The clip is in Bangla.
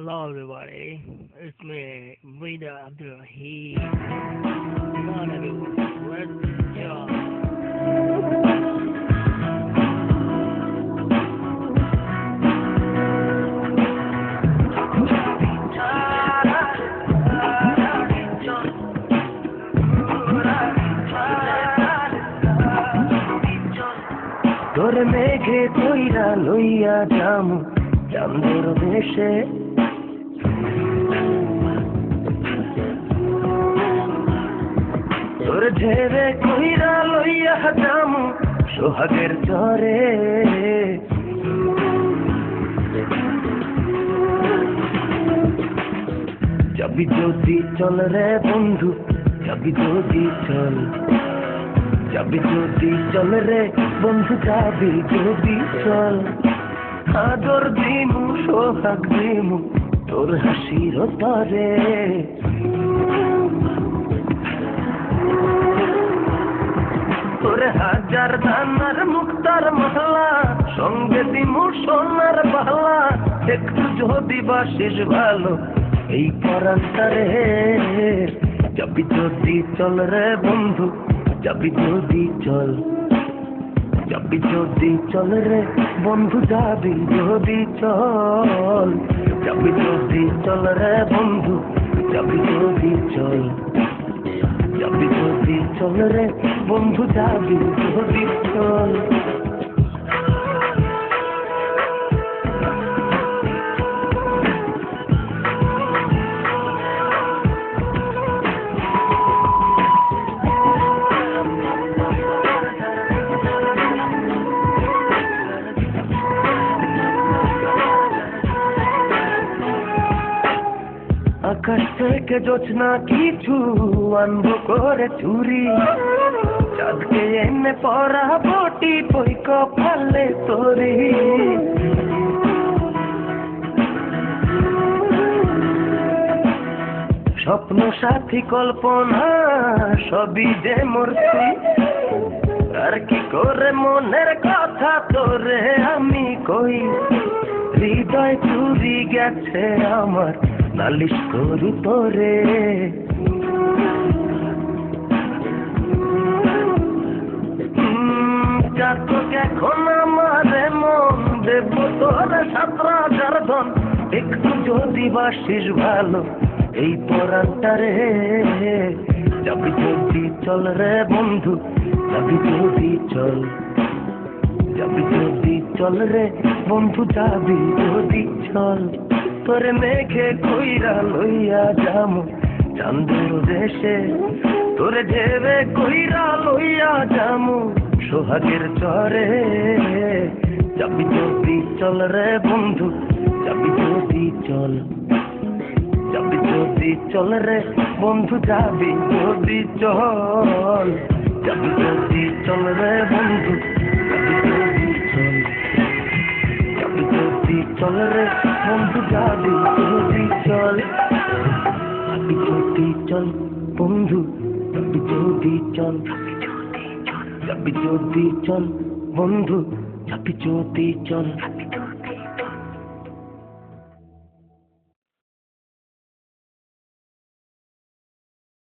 Hello, everybody. It's me, Rida Abdul Rahim. Come on, everyone. Let's jump. তোরে মেঘে কইরা লইয়া যামু চাঁদের দেশে তোর ঝেড়ে কইরা লইয়া যামু সোহাগের চরে যাবি যদি চল রে বন্ধু, যাবি যদি চল, যাবি যদি চল রে বন্ধু, যাবি যদি চল। আদর দিমু সোহাগ দিমু তোর হাসির তরে, তোর হাজার দানার মুক্তার মহলা, সঙ্গে দিমু সোনার বালা। একটু যদি বাসিস ভালো এই পরান্তরে, যাবি যদি চল রে বন্ধু, যাবি যদি চল, যাবি যদি চল রে বন্ধু, যাবি যদি চল, যাবি যদি চল রে বন্ধু, যাবি যদি চল, যাবি যদি চল রে বন্ধু, যাবি যদি চল। আকাশ থেকে জোছনা কিছু আনবো করে চুরি, চাঁদকে এনে পরা বটি বই কপালে তোরি। স্বপ্ন সাথী কল্পনা সবই যে মূর্তি, আর কি করে মনের কথা তোরে আমি কই। হৃদয় চুরি গেছে আমার, নালিশ করি তোরে। জাতক এখন আমার মন, দেব তোর ৭,০০০ ধন। একটু যদি বাসিস ভালো এই পরান্তরে, যাবি যদি চল রে বন্ধু, যাবি যদি চল, যাবি যদি চল রে বন্ধু, যাবি যদি চল। তোরে মেঘে কইরা লইয়া যামু চাঁদের দেশে, তোরে ঝেড়ে কইরা লইয়া যামু সোহাগের চরে। যাবি যদি চল রে বন্ধু, যাবি যদি চল, যাবি যদি চল রে বন্ধু, যাবি যদি চল, যাবি যদি চল রে বন্ধু, যাবি যদি চল, যাবি যদি চল রে বন্ধু, যাবি যদি চল, যাবি যদি চল বন্ধু, যাবি যদি চল, যাবি যদি চল বন্ধু, যাবি যদি চল।